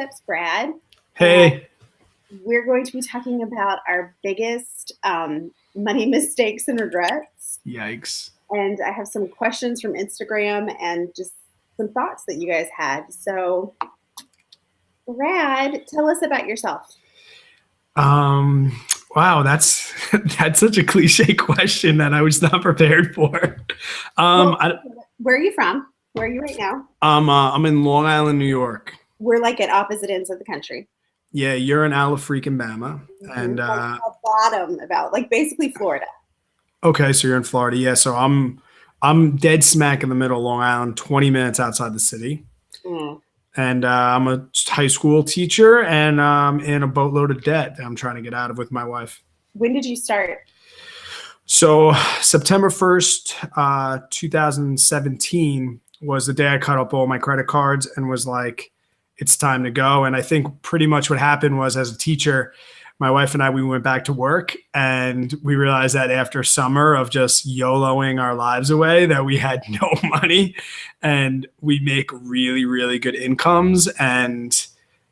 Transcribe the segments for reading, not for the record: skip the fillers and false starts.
Concepts, Brad. Hey. We're going to be talking about our biggest money mistakes and regrets. Yikes. And I have some questions from Instagram and just some thoughts that you guys had. So, Brad, tell us about yourself. Wow, that's such a cliche question that I was not prepared for. Where are you from? Where are you right now? I'm in Long Island, New York. We're like at opposite ends of the country. Yeah, you're in Alafreakin-Bama, and like the bottom, about like basically Florida. Okay, so you're in Florida. Yeah, so I'm dead smack in the middle of Long Island, 20 minutes outside the city. And I'm a high school teacher, and I'm in a boatload of debt that I'm trying to get out of with my wife. When did you start? So September 1st, 2017 was the day I cut up all my credit cards and was like, it's time to go. And I think pretty much what happened was, as a teacher, my wife and I, we went back to work, and we realized that after summer of just YOLOing our lives away, that we had no money, and we make really, really good incomes. And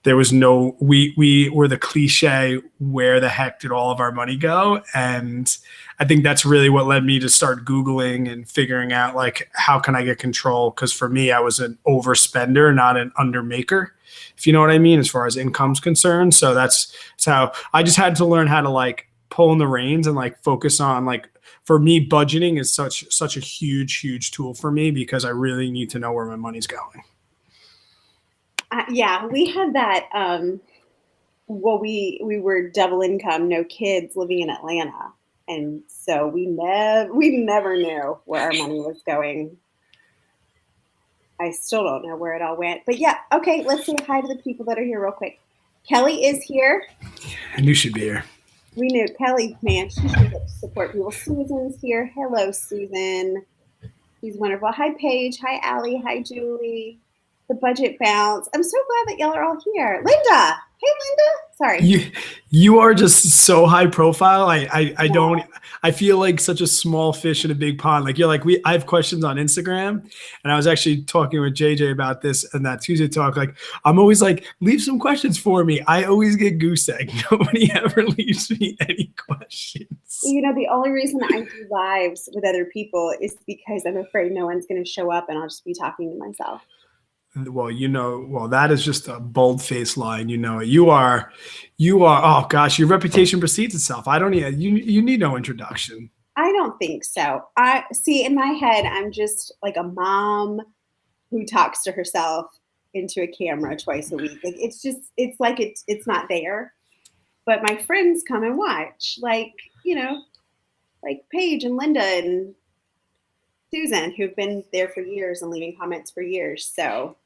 there was no, we were the cliche, where the heck did all of our money go? And I think that's really what led me to start Googling and figuring out, like, how can I get control? Because for me, I was an overspender, not an undermaker, if you know what I mean, as far as income's concerned. So that's how I just had to learn how to like pull in the reins and like focus on, like, for me, budgeting is such a huge tool for me, because I really need to know where my money's going. Yeah, we had that. Well, we were double income, no kids, living in Atlanta, and so we never knew where our money was going. I still don't know where it all went, but yeah. Okay, let's say hi to the people that are here real quick. Kelly is here. I knew she'd be here. We knew Kelly, man. She should support people. Susan's here. Hello, Susan. She's wonderful. Hi, Paige. Hi, Allie. Hi, Julie. The budget bounce. I'm so glad that y'all are all here. Linda. Hey, Linda. Sorry. You are just so high profile. I feel like such a small fish in a big pond. Like, you're like, I have questions on Instagram, and I was actually talking with JJ about this and that Tuesday talk. Like, I'm always like, leave some questions for me. I always get goose egg. Nobody ever leaves me any questions. You know, the only reason I do lives with other people is because I'm afraid no one's going to show up, and I'll just be talking to myself. Well, that is just a bold-faced line. You are, oh gosh, your reputation precedes itself. I don't need, you need no introduction. I don't think so. I see, in my head, I'm just like a mom who talks to herself into a camera twice a week. Like, it's like it's not there, but my friends come and watch, like Paige and Linda and Susan, who've been there for years and leaving comments for years. So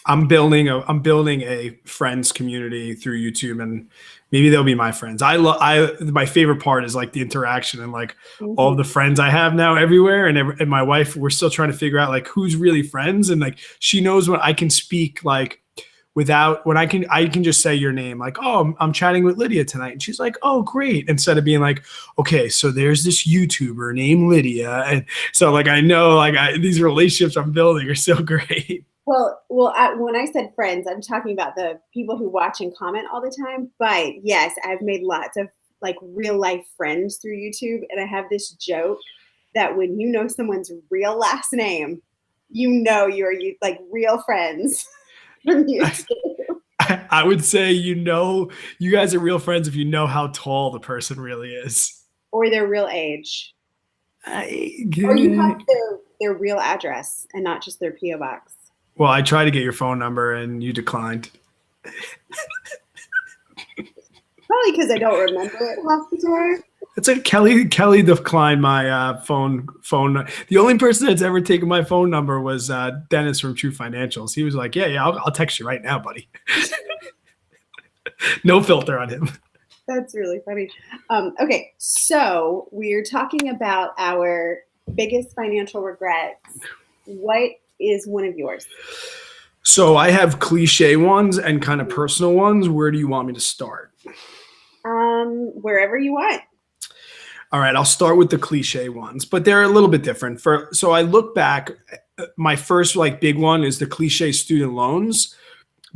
I'm building a friends community through YouTube, and maybe they'll be my friends. My favorite part is like the interaction and like all of the friends I have now everywhere, and my wife, we're still trying to figure out like who's really friends, and like she knows when I can speak, like, I can just say your name, like, oh, I'm chatting with Lydia tonight, and she's like, oh, great, instead of being like, okay, so there's this YouTuber named Lydia, and so like I know, like, these relationships I'm building are so great. Well, when I said friends, I'm talking about the people who watch and comment all the time. But yes, I've made lots of like real life friends through YouTube, and I have this joke that when you know someone's real last name, you're like real friends from YouTube. I would say you guys are real friends if you know how tall the person really is, or their real age, or you have their real address and not just their P.O Box. Well, I tried to get your phone number and you declined. Probably because I don't remember it half the time. It's like Kelly declined my phone. The only person that's ever taken my phone number was Dennis from True Financials. He was like, yeah, I'll text you right now, buddy. No filter on him. That's really funny. Okay, so we're talking about our biggest financial regrets. What is one of yours? So I have cliche ones and kind of personal ones. Where do you want me to start? Wherever you want. All right, I'll start with the cliche ones, but they're a little bit different. So I look back, my first like big one is the cliche student loans.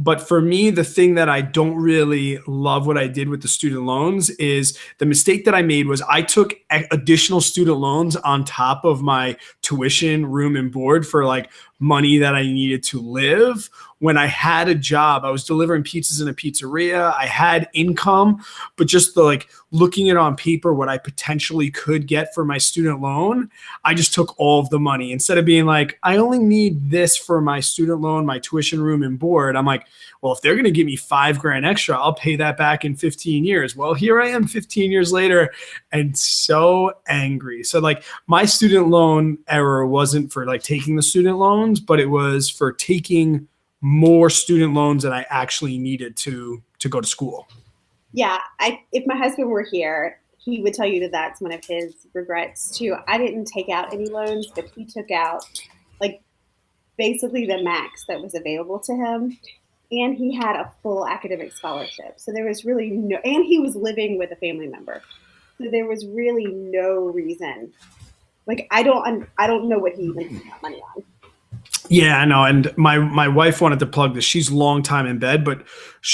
But for me, the thing that I don't really love what I did with the student loans is the mistake that I made was I took additional student loans on top of my tuition, room, and board for like money that I needed to live. When I had a job, I was delivering pizzas in a pizzeria. I had income, but just the like looking at on paper what I potentially could get for my student loan, I just took all of the money instead of being like, I only need this for my student loan, my tuition, room, and board. I'm like, well, if they're going to give me $5,000 extra, I'll pay that back in 15 years. Well, here I am 15 years later and so angry. So like my student loan error wasn't for like taking the student loans, but it was for taking more student loans than I actually needed to go to school. Yeah, if my husband were here, he would tell you that that's one of his regrets too. I didn't take out any loans, but he took out like basically the max that was available to him. And he had a full academic scholarship. So there was really and he was living with a family member. So there was really no reason. Like, I don't know what he even spent that money on. Yeah, I know. And my wife wanted to plug this. She's long time in bed, but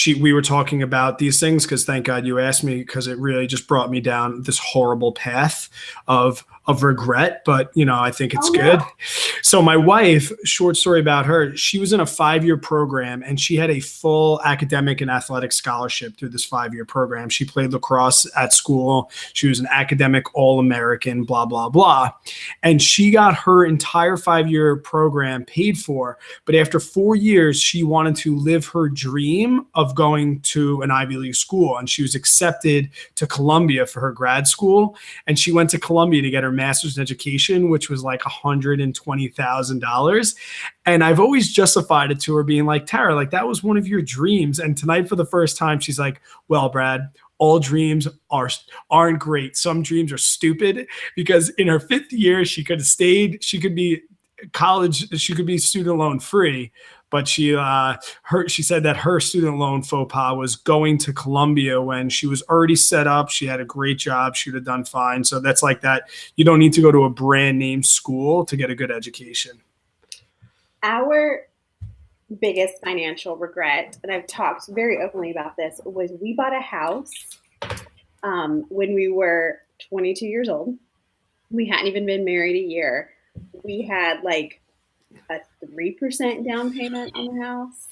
we were talking about these things because thank God you asked me, because it really just brought me down this horrible path of regret. But I think it's good. No. So my wife, short story about her, she was in a 5-year program and she had a full academic and athletic scholarship through this 5-year program. She played lacrosse at school. She was an academic All-American, blah, blah, blah. And she got her entire 5-year program paid for. But after 4 years, she wanted to live her dream of going to an Ivy League school. And she was accepted to Columbia for her grad school. And she went to Columbia to get her master's in education, which was like $120,000. And I've always justified it to her being like, Tara, like that was one of your dreams. And tonight for the first time, she's like, well, Brad, all dreams aren't great. Some dreams are stupid, because in her 5th year, she could have stayed. She could be college. She could be student loan free. But she said that her student loan faux pas was going to Columbia when she was already set up. She had a great job. She would have done fine. So that's like that. You don't need to go to a brand name school to get a good education. Our biggest financial regret, and I've talked very openly about this, was we bought a house when we were 22 years old. We hadn't even been married a year. We had like a 3% down payment on the house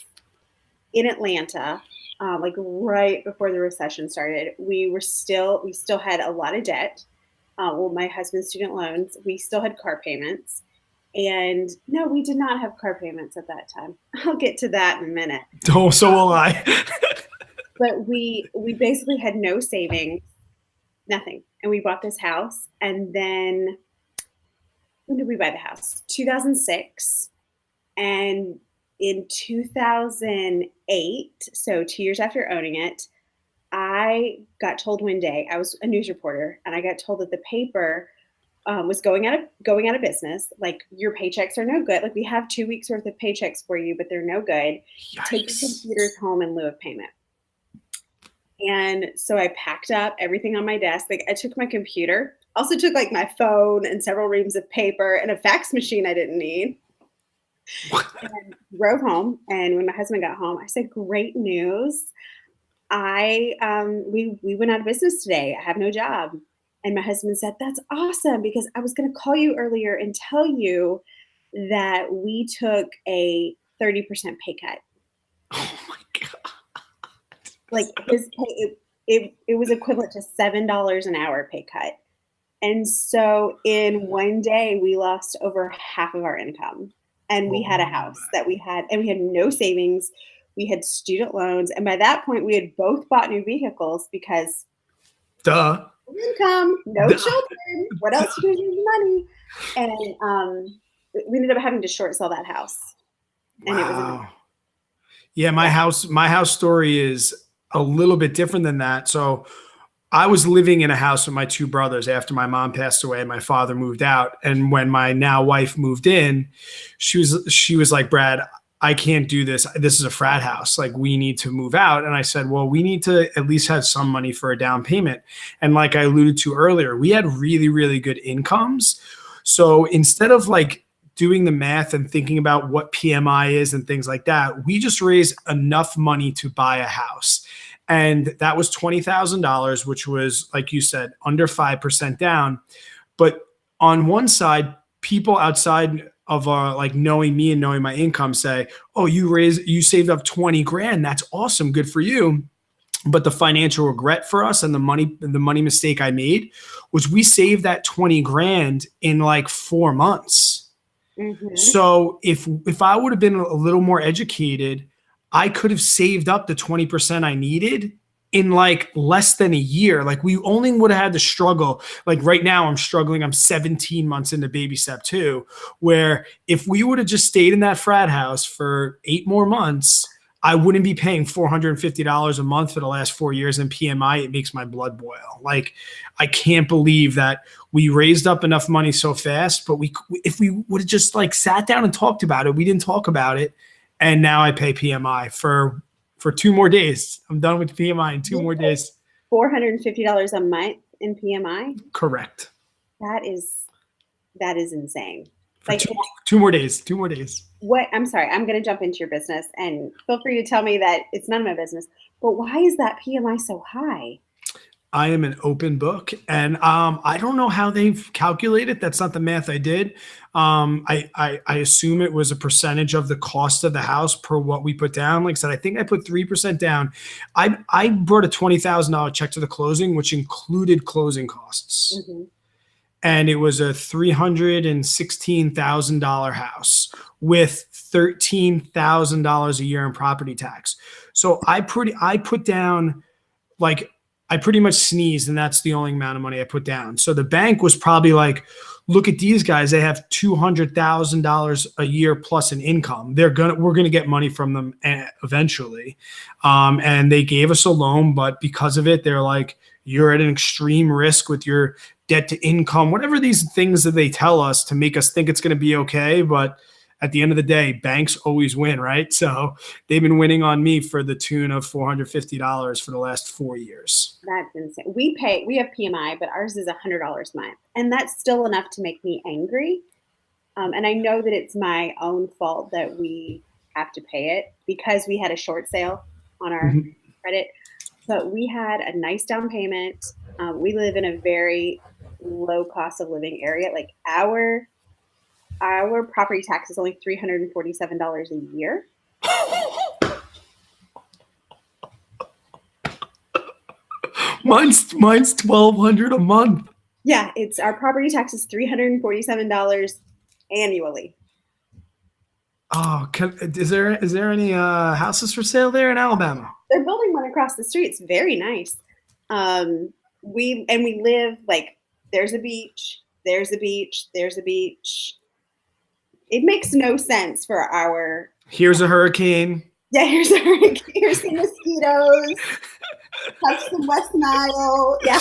in Atlanta, like right before the recession started. We still had a lot of debt. Well, my husband's student loans. We still had car payments. And no, we did not have car payments at that time. I'll get to that in a minute. Oh, so will I. But we basically had no savings, nothing. And we bought this house. And then when did we buy the house? 2006. And in 2008, so 2 years after owning it, I got told one day, I was a news reporter, and I got told that the paper was going out of business. Like, your paychecks are no good. Like, we have 2 weeks worth of paychecks for you, but they're no good. Yikes. Take your computers home in lieu of payment. And so I packed up everything on my desk. Like, I took my computer, also took like my phone and several reams of paper and a fax machine I didn't need. And drove home. And when my husband got home, I said, "Great news! We went out of business today. I have no job." And my husband said, "That's awesome, because I was going to call you earlier and tell you that we took a 30% pay cut." Oh my God. Like, his pay, it was equivalent to $7 an hour pay cut. And so in one day, we lost over half of our income. And we had a house that we had no savings. We had student loans. And by that point, we had both bought new vehicles because duh. Income, no children. What else are you going to do with money? And we ended up having to short sell that house. And It was my house story is a little bit different than that. So I was living in a house with my 2 brothers after my mom passed away and my father moved out. And when my now wife moved in, she was like, "Brad, I can't do this. This is a frat house. Like, we need to move out." And I said, "Well, we need to at least have some money for a down payment." And like I alluded to earlier, we had really, really good incomes. So instead of like doing the math and thinking about what PMI is and things like that, we just raised enough money to buy a house. And that was $20,000, which was, like you said, under 5% down. But on one side, people outside of like knowing me and knowing my income say, oh, you saved up 20 grand. That's awesome. Good for you. But the financial regret for us and the money mistake I made was we saved that 20 grand in like 4 months. Mm-hmm. So if I would have been a little more educated, I could have saved up the 20% I needed in like less than a year. Like we only would have had to struggle. Like right now I'm struggling. I'm 17 months into baby step 2, where if we would have just stayed in that frat house for 8 more months, I wouldn't be paying $450 a month for the last 4 years in PMI. It makes my blood boil. Like, I can't believe that we raised up enough money so fast, but if we would have just like sat down and talked about it, we didn't talk about it. And now I pay PMI for 2 more days. I'm done with PMI in 2 more days. $450 a month in PMI? Correct. That is insane. For like two more days. 2 more days. What? I'm sorry. I'm going to jump into your business, and feel free to tell me that it's none of my business. But why is that PMI so high? I am an open book, and I don't know how they've calculated. That's not the math I did. I assume it was a percentage of the cost of the house per what we put down. Like I said, I think I put 3% down. I brought a $20,000 check to the closing, which included closing costs. Mm-hmm. And it was a $316,000 house with $13,000 a year in property tax. So I pretty much sneezed, and that's the only amount of money I put down. So the bank was probably like, look at these guys. They have $200,000 a year plus an income. We're going to get money from them eventually. And they gave us a loan, but because of it, they're like, you're at an extreme risk with your debt to income, whatever these things that they tell us to make us think it's going to be okay. But at the end of the day, banks always win, right? So they've been winning on me for the tune of $450 for the last 4 years. That's insane. We have PMI, but ours is $100 a month. And that's still enough to make me angry. And I know that it's my own fault that we have to pay it because we had a short sale on our credit. But we had a nice down payment. We live in a very low cost of living area. Like our property tax is only $347 a year. Mine's $1,200 a month. Yeah, our property tax is $347 annually. Oh, is there any houses for sale there in Alabama? They're building one across the street. It's very nice. We live like there's a beach. There's a beach. It makes no sense for our. Here's a hurricane. Yeah, here's a hurricane. Here's some mosquitoes. Touch some West Nile. Yeah.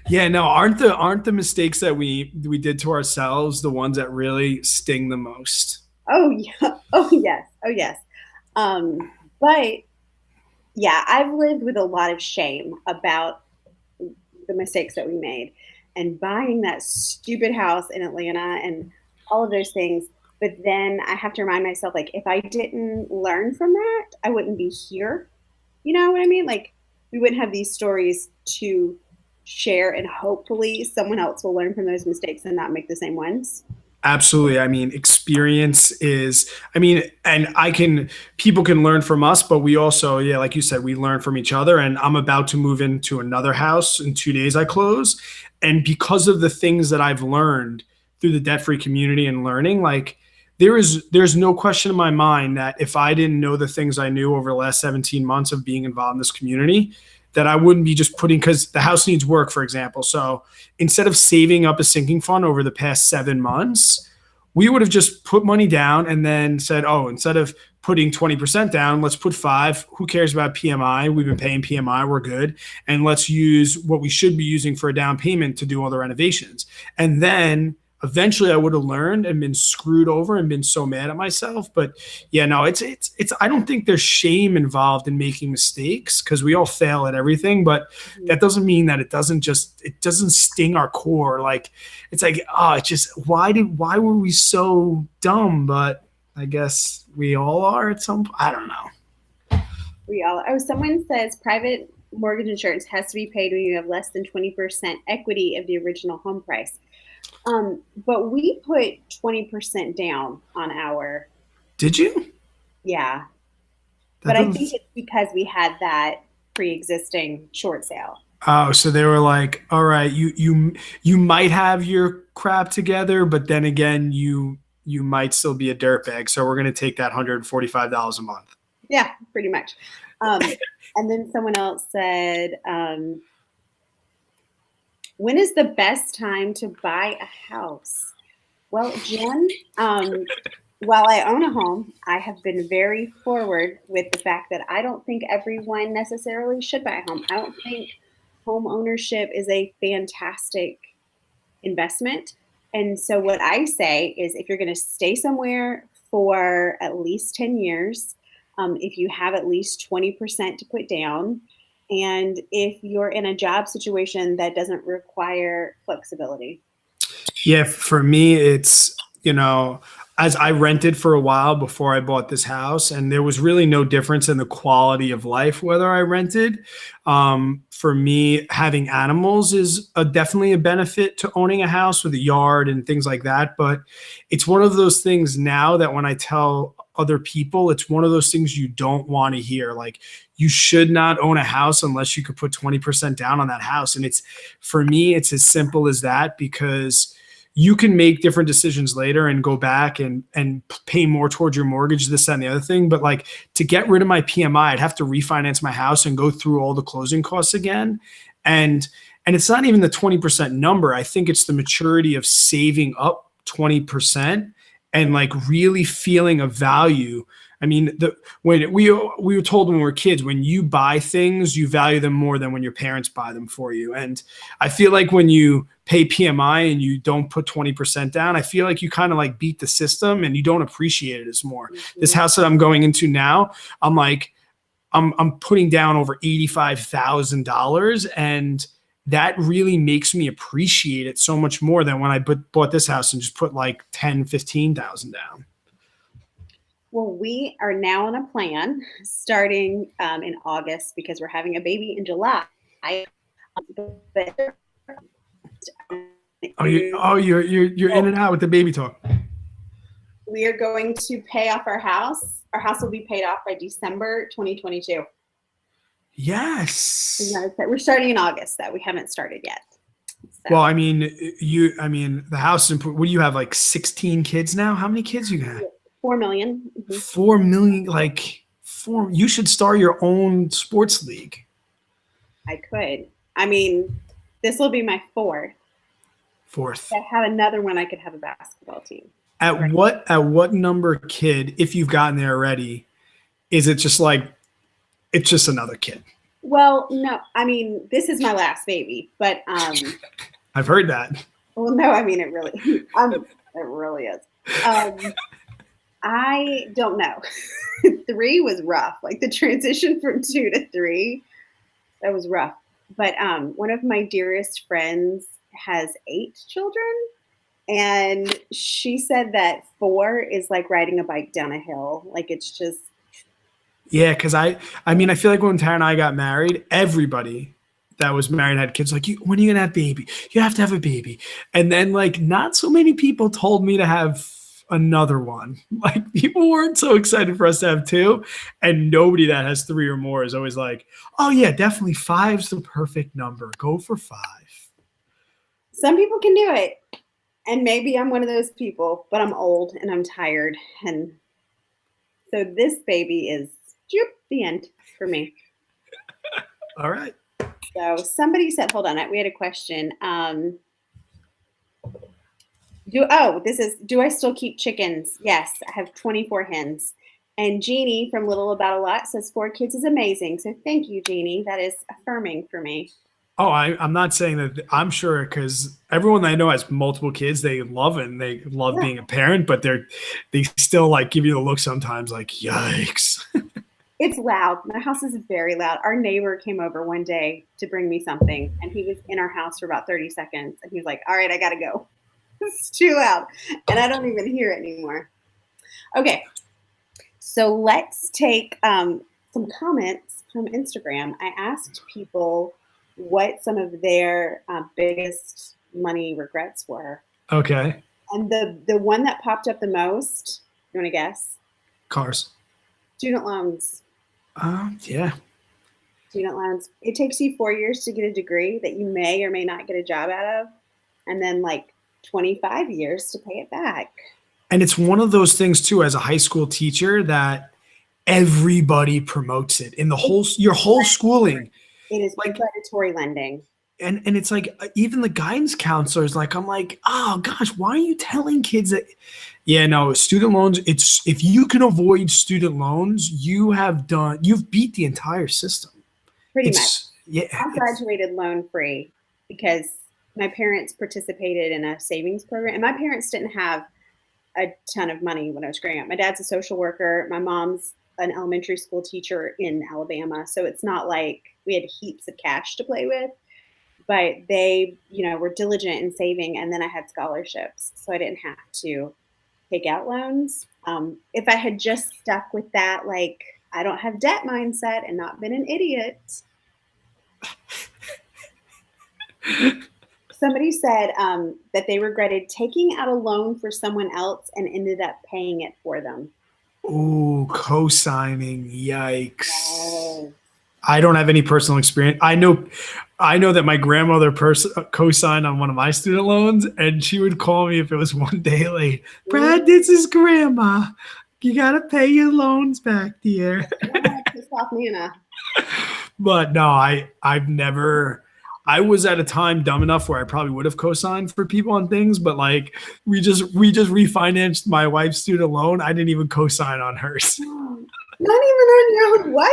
Yeah, no, aren't the mistakes that we did to ourselves the ones that really sting the most? Oh yeah. Oh yes. But yeah, I've lived with a lot of shame about the mistakes that we made and buying that stupid house in Atlanta and all of those things. But then I have to remind myself, like, if I didn't learn from that, I wouldn't be here. You know what I mean? Like, we wouldn't have these stories to share, and hopefully someone else will learn from those mistakes and not make the same ones. Absolutely. I mean, experience is, and people can learn from us, but we also, yeah, like you said, we learn from each other. And I'm about to move into another house in 2 days. I close. And because of the things that I've learned through the debt-free community and learning, like there's no question in my mind that if I didn't know the things I knew over the last 17 months of being involved in this community, that I wouldn't be just because the house needs work, for example. So instead of saving up a sinking fund over the past 7 months, we would have just put money down and then said, oh, instead of putting 20% down, let's put 5. Who cares about PMI? We've been paying PMI. We're good. And let's use what we should be using for a down payment to do all the renovations. And then eventually I would have learned and been screwed over and been so mad at myself. But yeah, no, it's I don't think there's shame involved in making mistakes because we all fail at everything, but Mhm. that doesn't mean that it doesn't sting our core. Like it's like, oh, it's just why were we so dumb? But I guess we all are at some I don't know. We all. Oh, someone says private mortgage insurance has to be paid when you have less than 20% equity of the original home price. But we put 20% down on our, Did you? yeah. That But I think doesn't it's because we had that pre-existing short sale. Oh, so they were like, all right, you might have your crap together, but then again, you might still be a dirtbag. So we're gonna take that $145 a month. Yeah, pretty much. Um, and then someone else said, when is the best time to buy a house? Well, Jen, while I own a home, I have been very forward with the fact that I don't think everyone necessarily should buy a home. I don't think home ownership is a fantastic investment. And so, what I say is if you're going to stay somewhere for at least 10 years, if you have at least 20% to put down, and if you're in a job situation that doesn't require flexibility. Yeah, for me, as I rented for a while before I bought this house, and there was really no difference in the quality of life whether I rented. For me, having animals is definitely a benefit to owning a house with a yard and things like that. But it's one of those things now that when I tell other people, it's one of those things you don't want to hear. Like, you should not own a house unless you could put 20% down on that house. And for me, it's as simple as that because you can make different decisions later and go back and pay more towards your mortgage, this, that, and the other thing. But like to get rid of my PMI, I'd have to refinance my house and go through all the closing costs again. And it's not even the 20% number. I think it's the maturity of saving up 20% and like really feeling a value. I mean, when we were told when we were kids, when you buy things, you value them more than when your parents buy them for you. And I feel like when you pay PMI and you don't put 20% down, I feel like you kind of like beat the system and you don't appreciate it as more. This Mhm. house that I'm going into now, I'm like, I'm putting down over $85,000, and that really makes me appreciate it so much more than when I bought this house and just put like 10, 15,000 down. Well, we are now on a plan starting in August because we're having a baby in July. But You're in and out with the baby talk. we are going to pay off our house. Our house will be paid off by December 2022. Yes. We're starting in August, though. We haven't started yet. Well, So I mean, the house. What do you have? Like 16 kids now? How many kids you got? 4 million. Mm-hmm. 4 million. Like four. You should start your own sports league. I could. I mean, this will be my fourth. Fourth. If I have another one, I could have a basketball team. At what number kid, if you've gotten there already, is it just like it's just another kid? Well, no, I mean, this is my last baby, but I've heard that. well, no, I mean, it really, it really is. I don't know. Three was rough. Like the transition from two to three, that was rough. But one of my dearest friends has 8 children, and she said that four is like riding a bike down a hill. Like it's just Yeah, because I mean, I feel like when Tara and I got married, everybody that was married had kids. Like, when are you gonna have a baby? You have to have a baby. And then like, not so many people told me to have another one. Like, people weren't so excited for us to have two, and nobody that has three or more is always like, oh yeah, definitely five's the perfect number. Go for five. some people can do it, and maybe I'm one of those people. But I'm old and I'm tired, and so this baby is the end for me. All right. So somebody said, hold on, we had a question. Do I still keep chickens? Yes, I have 24 hens. And Jeannie from Little About a Lot says 4 kids is amazing. So thank you, Jeannie. That is affirming for me. Oh, I'm not saying that. I'm sure because everyone that I know has multiple kids. They love it and they love Yeah. being a parent, but they still like give you the look sometimes, like yikes. It's loud. My house is very loud. Our neighbor came over one day to bring me something, and he was in our house for about 30 seconds. And he was like, all right, I got to go. It's too loud. And I don't even hear it anymore. Okay. So let's take some comments from Instagram. I asked people what some of their biggest money regrets were. Okay, And the one that popped up the most, you want to guess? cars. Student loans. Yeah. Student loans. It takes you 4 years to get a degree that you may or may not get a job out of, and then like 25 years to pay it back. And it's one of those things too, as a high school teacher, that everybody promotes it in the It's whole your whole predatory. schooling. It is Like, predatory lending. and it's like even the guidance counselors, like I'm like, oh gosh, why are you telling kids that? Yeah, no, student loans. It's if you can avoid student loans, you've beat the entire system. Pretty much. It's yeah, I it's graduated loan free because my parents participated in a savings program, and my parents didn't have a ton of money when I was growing up. My dad's a social worker. My mom's an elementary school teacher in Alabama, so it's not like we had heaps of cash to play with. But they, were diligent in saving, and then I had scholarships, so I didn't have to take out loans. If I had just stuck with that, like I don't have debt mindset and not been an idiot. Somebody said that they regretted taking out a loan for someone else and ended up paying it for them. oh, co-signing. Yikes. Yes. I don't have any personal experience. I know that my grandmother co-signed on one of my student loans, and she would call me if it was one day late. Brad, this is grandma. You gotta pay your loans back, dear. Pissed off Nana. But no, I've never. I was at a time dumb enough where I probably would have co-signed for people on things, but like we just refinanced my wife's student loan. I didn't even co-sign on hers. Not even on your own wife.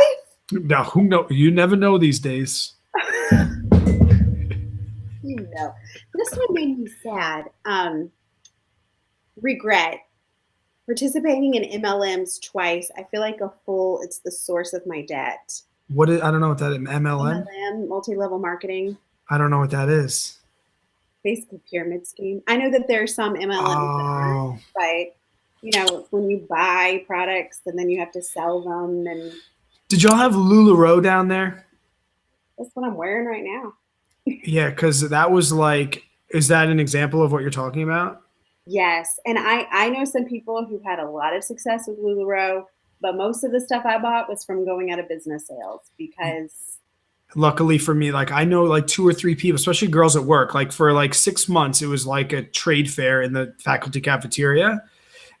Now who know? You never know these days. This one made me sad. Regret participating in MLMs twice. I feel like it's the source of my debt. I don't know what that is. MLM. MLM, multi-level marketing, I don't know what that is. basically pyramid scheme. I know that there are some MLMs that aren't, Oh, but when you buy products and then you have to sell them, and did y'all have LuLaRoe down there? that's what I'm wearing right now. Yeah, because that was like, is that an example of what you're talking about? Yes, and I know some people who had a lot of success with LuLaRoe, but most of the stuff I bought was from going out of business sales because Luckily for me, like I know like two or three people, especially girls at work, like for like 6 months, it was like a trade fair in the faculty cafeteria.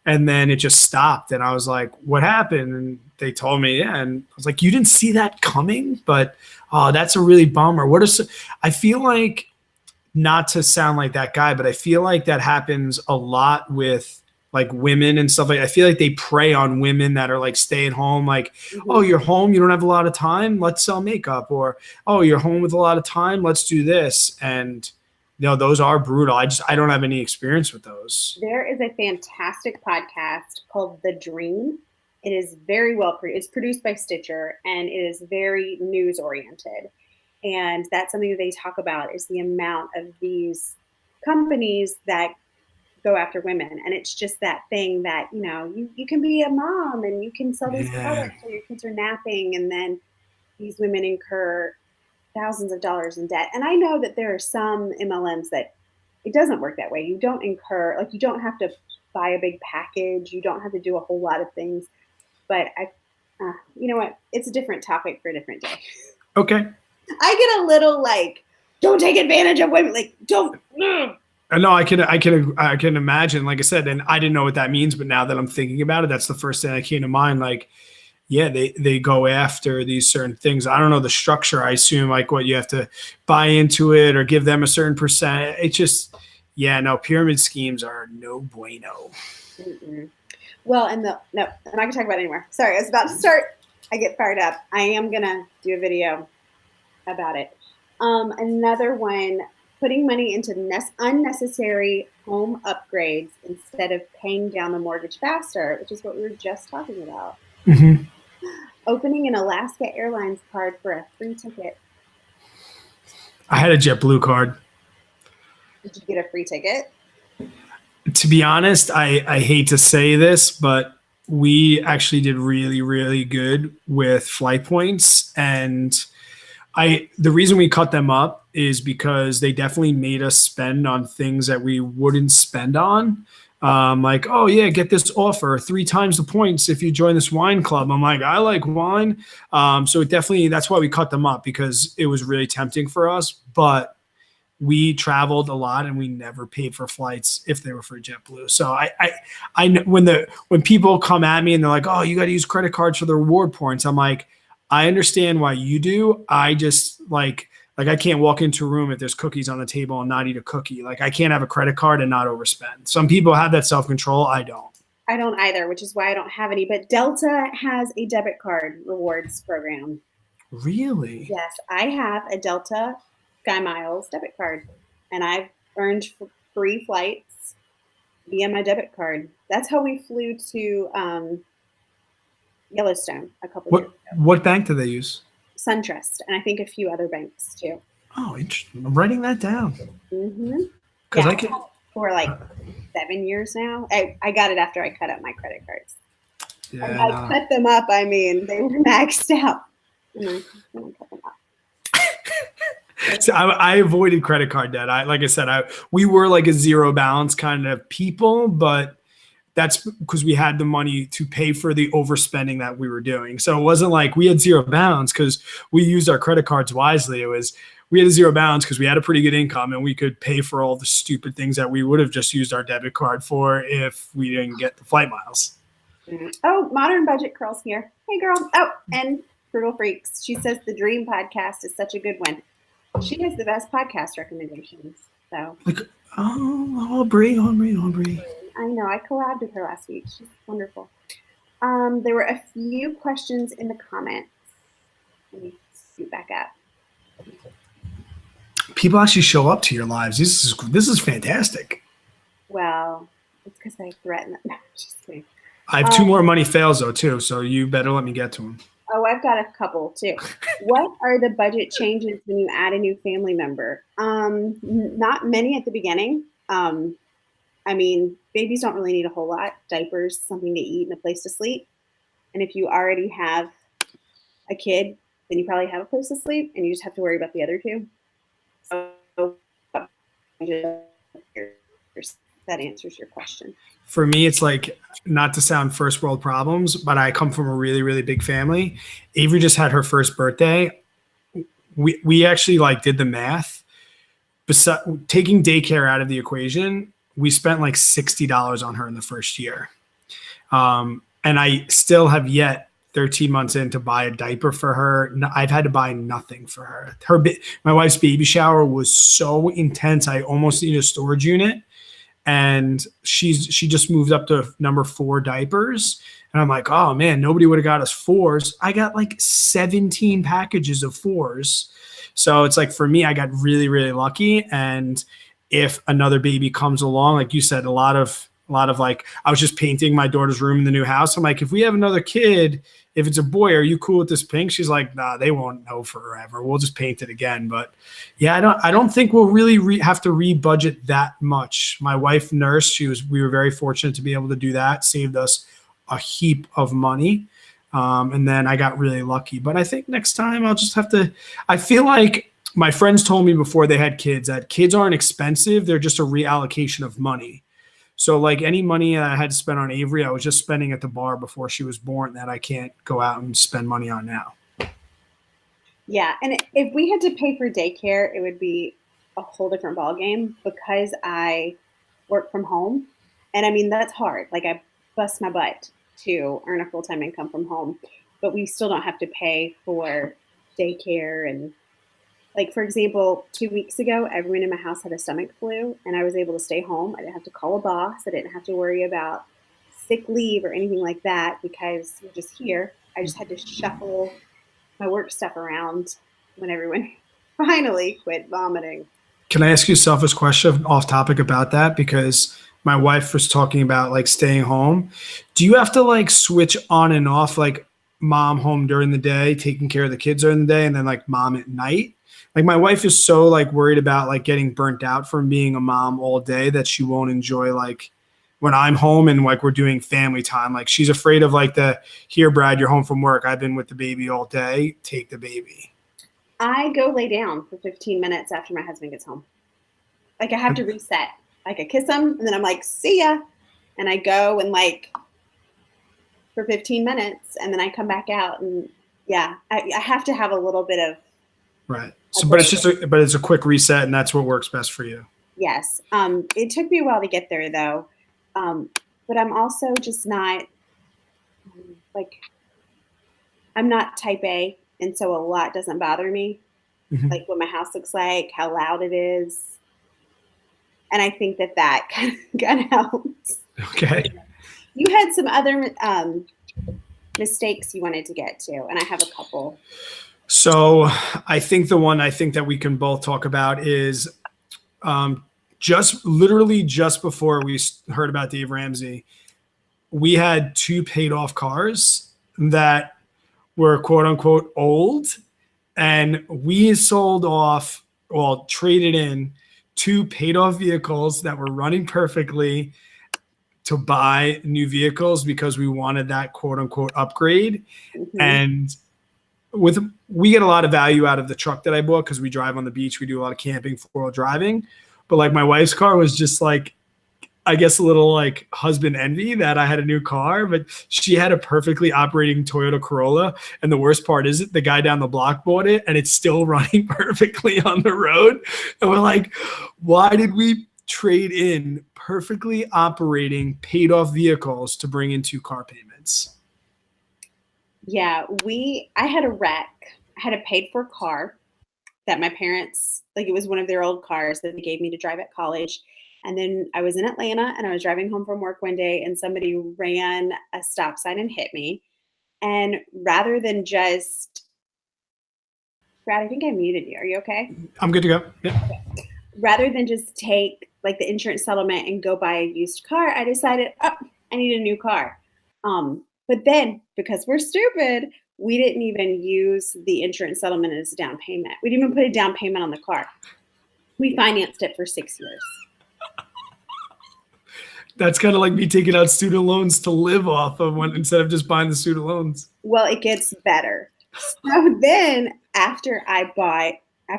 And then it just stopped. And I was like, what happened? And they told me, yeah. And I was like, you didn't see that coming? But oh, that's a really bummer. I feel like, not to sound like that guy, but I feel like that happens a lot with like women and stuff. Like I feel like they prey on women that are like stay at home, like, oh, mhm. you're home, you don't have a lot of time, let's sell makeup, or oh, you're home with a lot of time, let's do this. And those are brutal. I don't have any experience with those. There is a fantastic podcast called The Dream. It is very well produced. It's produced by Stitcher, and it is very news oriented. And that's something that they talk about is the amount of these companies that go after women. And it's just that thing that, you can be a mom and you can sell these Yeah. products while your kids are napping, and then these women incur thousands of dollars in debt. And I know that there are some MLMs that it doesn't work that way. You don't incur, like, you don't have to buy a big package. You don't have to do a whole lot of things. But you know what? It's a different topic for a different day. Okay. I get a little like, don't take advantage of women. Like, don't. No, I can imagine. Like I said, and I didn't know what that means, but now that I'm thinking about it, that's the first thing that came to mind. Like, yeah, they go after these certain things. I don't know the structure. I assume like what you have to buy into it or give them a certain percent. It's just, yeah, no, pyramid schemes are no bueno. Mm-mm. Well, no, I'm not gonna talk about it anymore. Sorry, I was about to start. I get fired up. I am gonna do a video about it. Another one, putting money into unnecessary home upgrades instead of paying down the mortgage faster, which is what we were just talking about. Hmm. Opening an Alaska Airlines card for a free ticket. I had a JetBlue card. Did you get a free ticket? To be honest, I hate to say this, but we actually did really, really good with flight points. And the reason we cut them up is because they definitely made us spend on things that we wouldn't spend on. Like, oh yeah, get this offer 3 times the points if you join this wine club. I'm like, I like wine. So it definitely, that's why we cut them up, because it was really tempting for us. But we traveled a lot and we never paid for flights if they were for JetBlue. So I when people come at me and they're like, "Oh, you got to use credit cards for the reward points," I'm like, I understand why you do. I just like I can't walk into a room if there's cookies on the table and not eat a cookie. Like I can't have a credit card and not overspend. Some people have that self control. I don't. I don't either, which is why I don't have any. But Delta has a debit card rewards program. Really? Yes, I have a Delta Sky Miles debit card, and I've earned free flights via my debit card. That's how we flew to Yellowstone a couple years ago. What bank do they use? SunTrust, and I think a few other banks too. Oh, interesting. I'm writing that down Hmm. because Yeah, I I've can. had it for like 7 years now. I got it after I cut up my credit cards. And Yeah, by no. cut them up, I mean they were maxed out. Cut them up. So I avoided credit card debt. Like I said, we were like a zero balance kind of people, but that's because we had the money to pay for the overspending that we were doing. So it wasn't like we had zero balance because we used our credit cards wisely. It was we had a zero balance because we had a pretty good income and we could pay for all the stupid things that we would have just used our debit card for if we didn't get the flight miles. Oh, Modern Budget Curls here. Hey, girl. Oh, and Frugal Freaks. She says the Dream podcast is such a good one. She has the best podcast recommendations. So Like, oh, Aubrey. I know I collabed with her last week. She's wonderful. There were a few questions in the comments. Let me scoot back up. People actually show up to your lives. This is fantastic. Well, it's because I threatened them. No, just kidding. I have two more money fails though too, so you better let me get to them. Oh, I've got a couple too. What are the budget changes when you add a new family member? Not many at the beginning. I mean, babies don't really need a whole lot. Diapers, something to eat, and a place to sleep. And if you already have a kid, then you probably have a place to sleep, and you just have to worry about the other two. So that answers your question. For me, it's like, not to sound first world problems, but I come from a really, really big family. Avery just had her first birthday. We actually like did the math. Taking daycare out of the equation, we spent like $60 on her in the first year. And I still have yet 13 months in to buy a diaper for her. I've had to buy nothing for her. My wife's baby shower was so intense. I almost need a storage unit. And she just moved up to number 4 diapers. And I'm like, oh man, nobody would have got us 4s. I got like 17 packages of 4s. So it's like, for me, I got really, really lucky. And if another baby comes along, like you said, a lot of like, I was just painting my daughter's room in the new house. I'm like, if we have another kid, if it's a boy, are you cool with this pink? She's like, nah, they won't know forever. We'll just paint it again. But yeah, I don't think we'll really have to re-budget that much. My wife nursed. We were very fortunate to be able to do that. Saved us a heap of money. And then I got really lucky. But I think next time I'll just have to, I feel like my friends told me before they had kids that kids aren't expensive. They're just a reallocation of money. So like any money I had to spend on Avery, I was just spending at the bar before she was born that I can't go out and spend money on now. Yeah, and if we had to pay for daycare, it would be a whole different ballgame because I work from home. And I mean, that's hard. Like I bust my butt to earn a full-time income from home, but we still don't have to pay for daycare. And like, for example, 2 weeks ago, everyone in my house had a stomach flu and I was able to stay home. I didn't have to call a boss. I didn't have to worry about sick leave or anything like that because we're just here. I just had to shuffle my work stuff around when everyone finally quit vomiting. Can I ask you a selfish question off topic about that? Because my wife was talking about like staying home. Do you have to like switch on and off like mom home during the day, taking care of the kids during the day, and then like mom at night? Like my wife is so like worried about like getting burnt out from being a mom all day that she won't enjoy like when I'm home and like we're doing family time. Like she's afraid of like the here, Brad, you're home from work. I've been with the baby all day. Take the baby. I go lay down for 15 minutes after my husband gets home. Like I have to reset. Like I kiss him and then I'm like, see ya. And I go and like for 15 minutes and then I come back out and yeah, I have to have a little bit of Right. a So, but it's break. just but it's a quick reset, and that's what works best for you. Yes. It took me a while to get there though. But I'm also just not like I'm not type A, and so a lot doesn't bother me. Mhm. Like what my house looks like, how loud it is, and I think that that kind of helps. Okay. You had some other mistakes you wanted to get to, and I have a couple. So, I think the one I think that we can both talk about is um, just literally just before we heard about Dave Ramsey, we had two paid off cars that were quote unquote old, and we sold off, well, traded in two paid off vehicles that were running perfectly to buy new vehicles because we wanted that quote unquote upgrade. Hmm. And with we get a lot of value out of the truck that I bought because we drive on the beach. We do a lot of camping, four-wheel driving. But like my wife's car was just like, I guess a little like husband envy that I had a new car, but she had a perfectly operating Toyota Corolla. And the worst part is the guy down the block bought it and it's still running perfectly on the road. And we're like, why did we trade in perfectly operating paid off vehicles to bring in two car payments? Yeah, I had a wreck. I had a paid for car that my parents, like it was one of their old cars that they gave me to drive at college. And then I was in Atlanta and I was driving home from work one day and somebody ran a stop sign and hit me. And rather than just, Brad, I think I muted you. Are you okay? I'm good to go. Yeah. Rather than just take like the insurance settlement and go buy a used car, I decided, oh, I need a new car. But then because we're stupid, we didn't even use the insurance settlement as a down payment. We didn't even put a down payment on the car. We financed it for 6 years. That's kind of like me taking out student loans to live off of when instead of just buying the student loans. Well, it gets better. So then after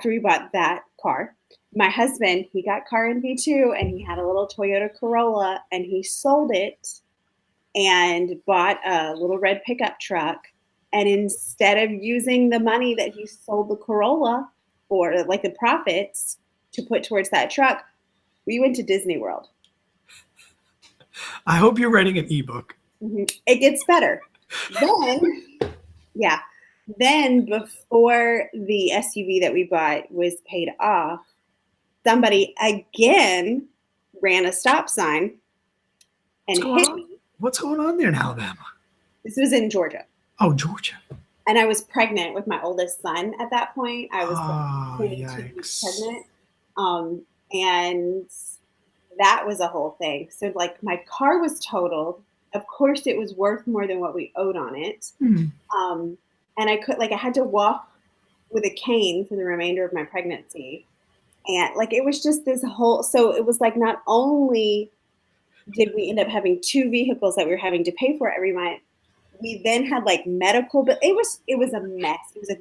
we bought that car, my husband, he got car envy too, and he had a little Toyota Corolla and he sold it and bought a little red pickup truck. And instead of using the money that he sold the Corolla for, like the profits, to put towards that truck, we went to Disney World. I hope you're writing an ebook. It gets better. Then, yeah. Then, before the SUV that we bought was paid off, somebody again ran a stop sign and hit me. What's going on there in Alabama? This was in Georgia. Oh, Georgia. And I was pregnant with my oldest son at that point. I was Oh, 22 weeks yikes. pregnant. And that was a whole thing. So, like, my car was totaled. Of course, it was worth more than what we owed on it. Hmm. And I had to walk with a cane for the remainder of my pregnancy. And, like, it was just this whole, so it was like not only did we end up having two vehicles that we were having to pay for every month, we then had like medical, but it was a mess. It was a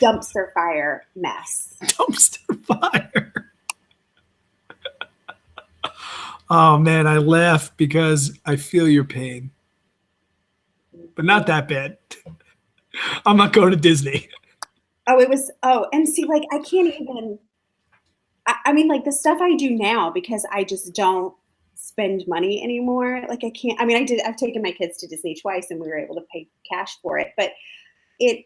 dumpster fire mess. Dumpster fire. Oh man, I laugh because I feel your pain, but not that bad. I'm not going to Disney. And see, like, I can't even, I mean, like the stuff I do now because I just don't spend money anymore. Like, I can't, I mean, I've taken my kids to Disney twice and we were able to pay cash for it, but it,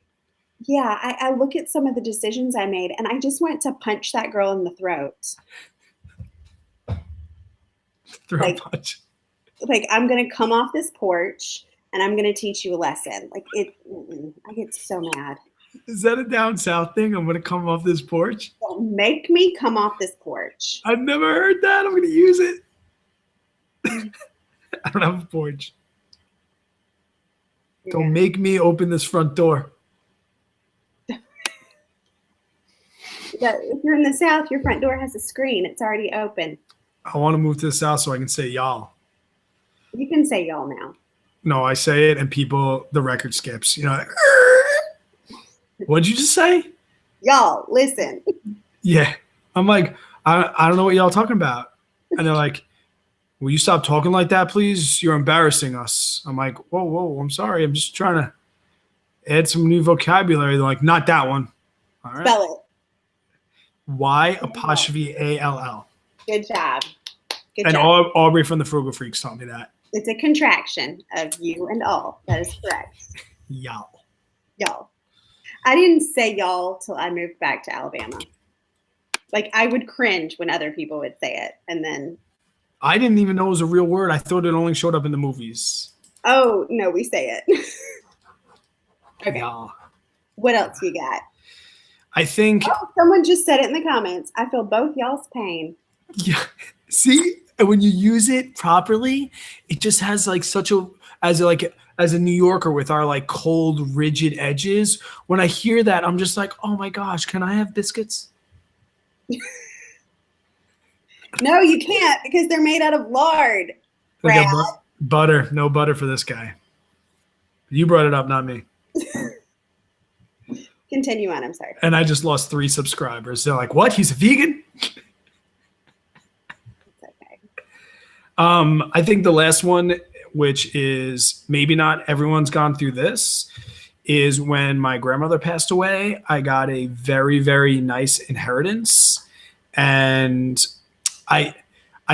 yeah, I look at some of the decisions I made and I just want to punch that girl in the throat. Throw a Like, punch. I'm going to come off this porch and I'm going to teach you a lesson. Like I get so mad. Is that a down south thing? I'm gonna come off this porch. Don't make me come off this porch. I've never heard that. I'm gonna use it. I don't have a porch. Don't make me open this front door. Yeah, if you're in the South, your front door has a screen. It's already open. I want to move to the South so I can say y'all. You can say y'all now. No, I say it and people, the record skips. You know, like, what'd you just say? Y'all, listen. Yeah. I'm like, I don't know what y'all talking about. And they're like, will you stop talking like that, please? You're embarrassing us. I'm like, whoa, I'm sorry. I'm just trying to add some new vocabulary. They're like, not that one. All right. Spell it. Y''ALL. Good job. Good And job. Aubrey from the Frugal Freaks taught me that. It's a contraction of you and all. That is correct. Y'all. Y'all. I didn't say y'all till I moved back to Alabama. Like, I would cringe when other people would say it. And then. I didn't even know it was a real word. I thought it only showed up in the movies. Oh, no, we say it. Okay. Y'all. What else you got? I think. Oh, someone just said it in the comments. I feel both y'all's pain. Yeah. See, when you use it properly, it just has like such a as a New Yorker with our like cold, rigid edges. When I hear that, I'm just like, oh my gosh, can I have biscuits? No, you can't because they're made out of lard. Like butter. No butter for this guy. You brought it up, not me. Continue on. I'm sorry. And I just lost 3 subscribers. They're like, what? He's a vegan? It's okay. I think the last one, which is maybe not everyone's gone through this, is when my grandmother passed away. I got a very, very nice inheritance. And I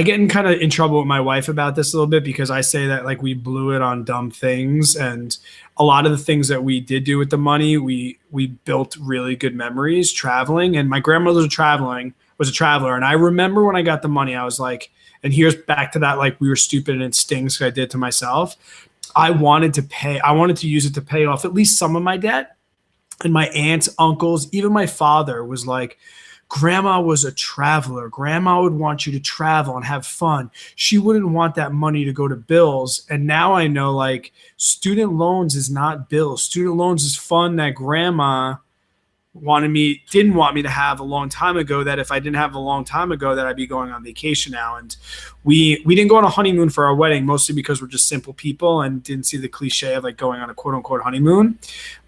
get in kind of in trouble with my wife about this a little bit because I say that like we blew it on dumb things, and a lot of the things that we did do with the money, we built really good memories traveling. And my grandmother was a traveler. And I remember when I got the money, I was like, and here's back to that, like we were stupid and it stings I did to myself. I wanted to use it to pay off at least some of my debt. And my aunts, uncles, even my father was like, Grandma was a traveler. Grandma would want you to travel and have fun. She wouldn't want that money to go to bills. And now I know like student loans is not bills. Student loans is fun that grandma didn't want me to have a long time ago, that if I didn't have a long time ago that I'd be going on vacation now. And we didn't go on a honeymoon for our wedding, mostly because we're just simple people and didn't see the cliche of like going on a quote unquote honeymoon.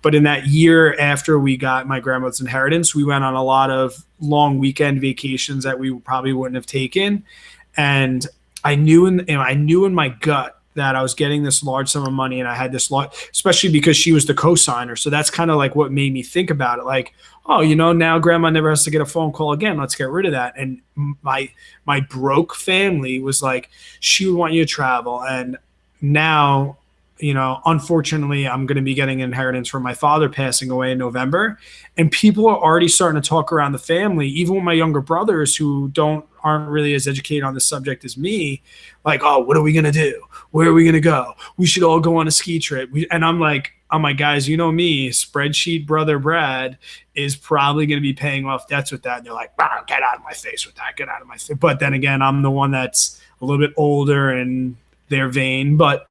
But in that year after we got my grandmother's inheritance, we went on a lot of long weekend vacations that we probably wouldn't have taken. And I knew in my gut that I was getting this large sum of money, and I had this lot, especially because she was the co-signer. So that's kind of like what made me think about it. Like, oh, now grandma never has to get a phone call again. Let's get rid of that. And my broke family was like, she would want you to travel. And now, unfortunately, I'm going to be getting an inheritance from my father passing away in November. And people are already starting to talk around the family, even with my younger brothers who aren't really as educated on the subject as me, like, oh, what are we going to do? Where are we going to go? We should all go on a ski trip. And I'm like, guys, you know me, spreadsheet brother Brad is probably going to be paying off debts with that. And they're like, get out of my face with that. Get out of my face. But then again, I'm the one that's a little bit older and they're vain. But,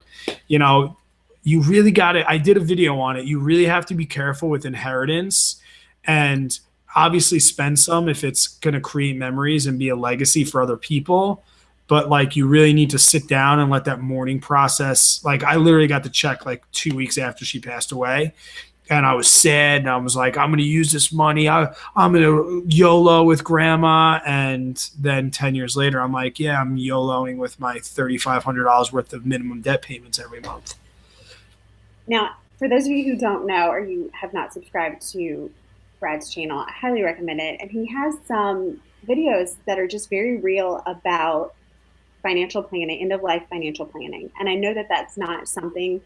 you really got it. I did a video on it. You really have to be careful with inheritance and obviously spend some if it's going to create memories and be a legacy for other people. But like, you really need to sit down and let that mourning process. Like, I literally got the check like 2 weeks after she passed away. And I was sad. And I was like, I'm going to use this money. I'm going to YOLO with grandma. And then 10 years later, I'm like, yeah, I'm YOLOing with my $3,500 worth of minimum debt payments every month. Now, for those of you who don't know or you have not subscribed to Brad's channel, I highly recommend it. And he has some videos that are just very real about financial planning, end-of-life financial planning. And I know that that's not something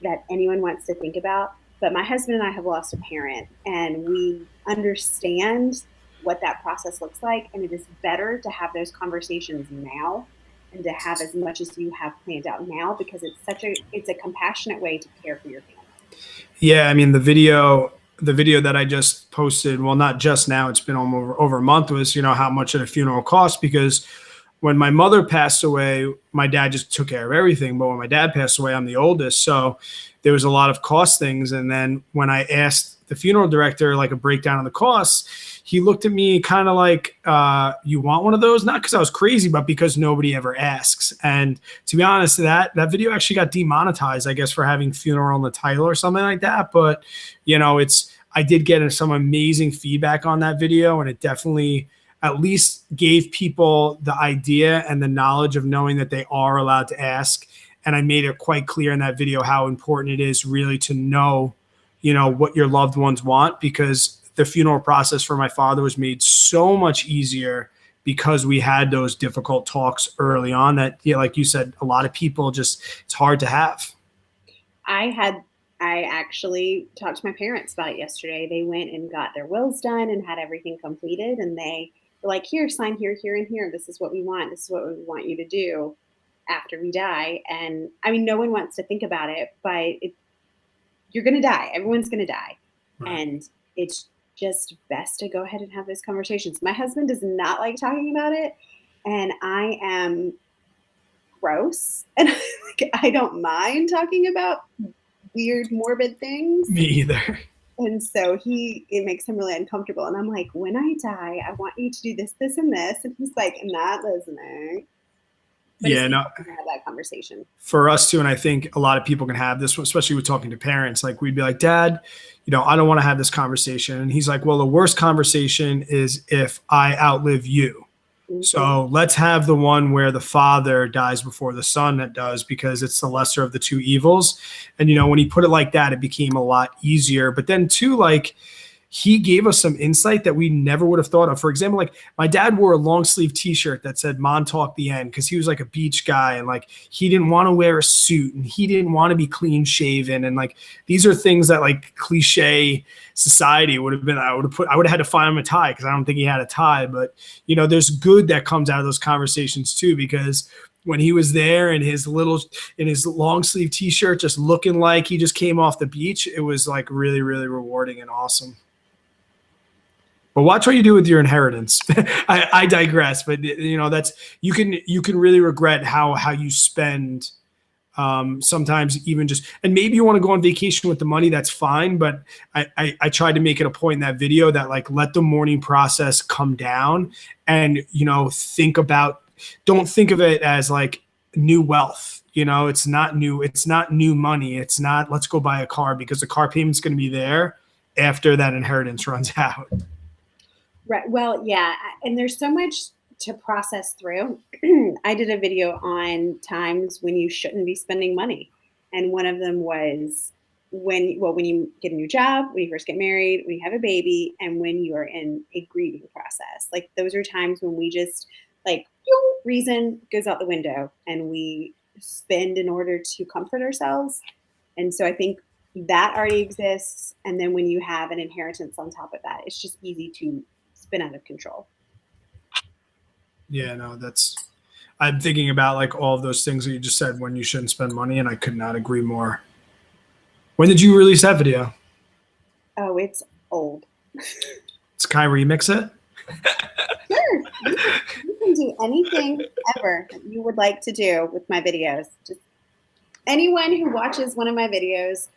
that anyone wants to think about, but my husband and I have lost a parent, and we understand what that process looks like. And it is better to have those conversations now and to have as much as you have planned out now, because it's a compassionate way to care for your family. Yeah, I mean, the video the video that I just posted, well, not just now, it's been over a month, was, how much a funeral costs. Because when my mother passed away, my dad just took care of everything. But when my dad passed away, I'm the oldest. So there was a lot of cost things. And then when I asked the funeral director, like, a breakdown of the costs, he looked at me kind of like, you want one of those? Not because I was crazy, but because nobody ever asks. And to be honest, that video actually got demonetized, I guess, for having funeral in the title or something like that. But, I did get some amazing feedback on that video, and it definitely at least gave people the idea and the knowledge of knowing that they are allowed to ask. And I made it quite clear in that video how important it is really to know, what your loved ones want, because the funeral process for my father was made so much easier because we had those difficult talks early on that, like you said, a lot of people it's hard to have. I actually talked to my parents about it yesterday. They went and got their wills done and had everything completed, and they were like, here, sign here, here, and here. This is what we want. This is what we want you to do after we die. And I mean, no one wants to think about it, but you're going to die. Everyone's going to die. Right. And it's just best to go ahead and have those conversations. My husband does not like talking about it, and I am gross. And I don't mind talking about weird, morbid things. Me either. And so it makes him really uncomfortable. And I'm like, when I die, I want you to do this, this, and this. And he's like, not listening. But yeah, no. Have that conversation for us too, and I think a lot of people can have this, especially with talking to parents. Like, we'd be like, Dad, I don't want to have this conversation, and he's like, well, the worst conversation is if I outlive you. Mm-hmm. So let's have the one where the father dies before the son that does, because it's the lesser of the two evils. And when he put it like that, it became a lot easier. But then too, like, he gave us some insight that we never would have thought of. For example, like, my dad wore a long sleeve t-shirt that said Montauk the End, because he was like a beach guy, and like, he didn't want to wear a suit, and he didn't want to be clean shaven. And like, these are things that, like, cliche society would have been, I would have had to find him a tie, because I don't think he had a tie. But, there's good that comes out of those conversations too, because when he was there in his long sleeve t-shirt, just looking like he just came off the beach, it was like really, really rewarding and awesome. But watch what you do with your inheritance. I digress, but that's, you can really regret how you spend. Sometimes even just, and maybe you want to go on vacation with the money, that's fine. But I tried to make it a point in that video that, like, let the mourning process come down, and don't think of it as like new wealth. It's not new money. It's not, let's go buy a car, because the car payment's going to be there after that inheritance runs out. Right. Well, yeah. And there's so much to process through. I did a video on times when you shouldn't be spending money. And one of them was when you get a new job, when you first get married, when you have a baby, and when you are in a grieving process. Like, those are times when we just, like, reason goes out the window, and we spend in order to comfort ourselves. And so I think that already exists. And then when you have an inheritance on top of that, it's just easy to spin out of control. Yeah, no, I'm thinking about, like, all of those things that you just said when you shouldn't spend money, and I could not agree more. When did you release that video? Oh, it's old. Can I remix it? Sure. You can do anything ever that you would like to do with my videos. Just anyone who watches one of my videos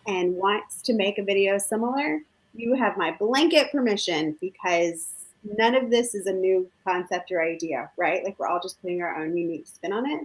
and wants to make a video similar, you have my blanket permission, because none of this is a new concept or idea, right? Like, we're all just putting our own unique spin on it.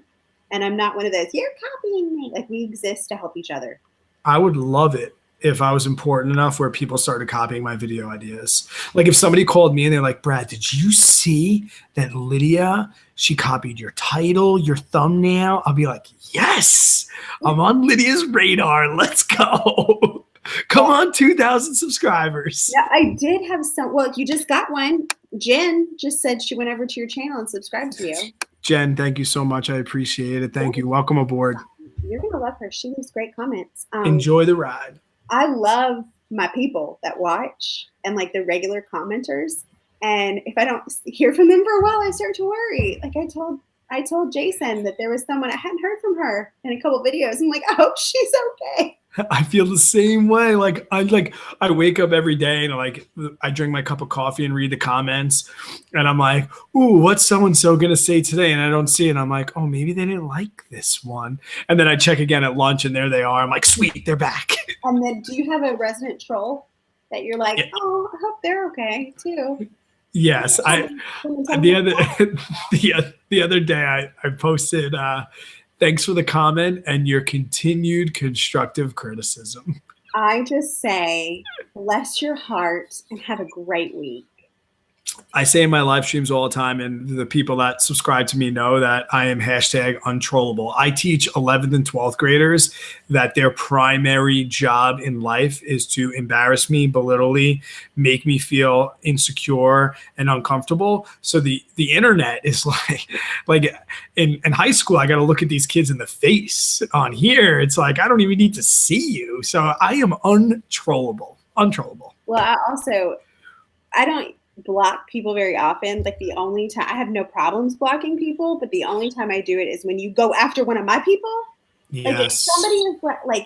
And I'm not one of those, you're copying me. Like, we exist to help each other. I would love it if I was important enough where people started copying my video ideas. Like, if somebody called me and they're like, Brad, did you see that Lydia, she copied your title, your thumbnail? I'll be like, yes, I'm on Lydia's radar. Let's go. Come on, 2,000 subscribers. Yeah, I did have some. Well, you just got one. Jen just said she went over to your channel and subscribed to you. Jen, thank you so much. I appreciate it. Thank you. Welcome aboard. You're going to love her. She leaves great comments. Enjoy the ride. I love my people that watch, and, like, the regular commenters. And if I don't hear from them for a while, I start to worry. Like, I told Jason that there was someone, I hadn't heard from her in a couple videos. I'm like, I hope she's okay. I feel the same way. I wake up every day and I drink my cup of coffee and read the comments, and I'm like, ooh, what's so and so gonna say today? And I don't see it. I'm like, oh, maybe they didn't like this one. And then I check again at lunch, and there they are. I'm like, sweet, they're back. And then do you have a resident troll that you're like, Yeah. oh, I hope they're okay too? Yes, Someone tell the me other the other day I posted thanks for the comment and your continued constructive criticism. I just say, bless your heart and have a great week. I say in my live streams all the time, and the people that subscribe to me know that I am hashtag untrollable. I teach 11th and 12th graders that their primary job in life is to embarrass me, belittle me, make me feel insecure and uncomfortable. So the internet is like in high school, I got to look at these kids in the face. On here, it's like I don't even need to see you. So I am untrollable. Untrollable. Well, I don't block people very often. Like the only time I have no problems blocking people, but the only time I do it is when you go after one of my people. Like if Yes. somebody is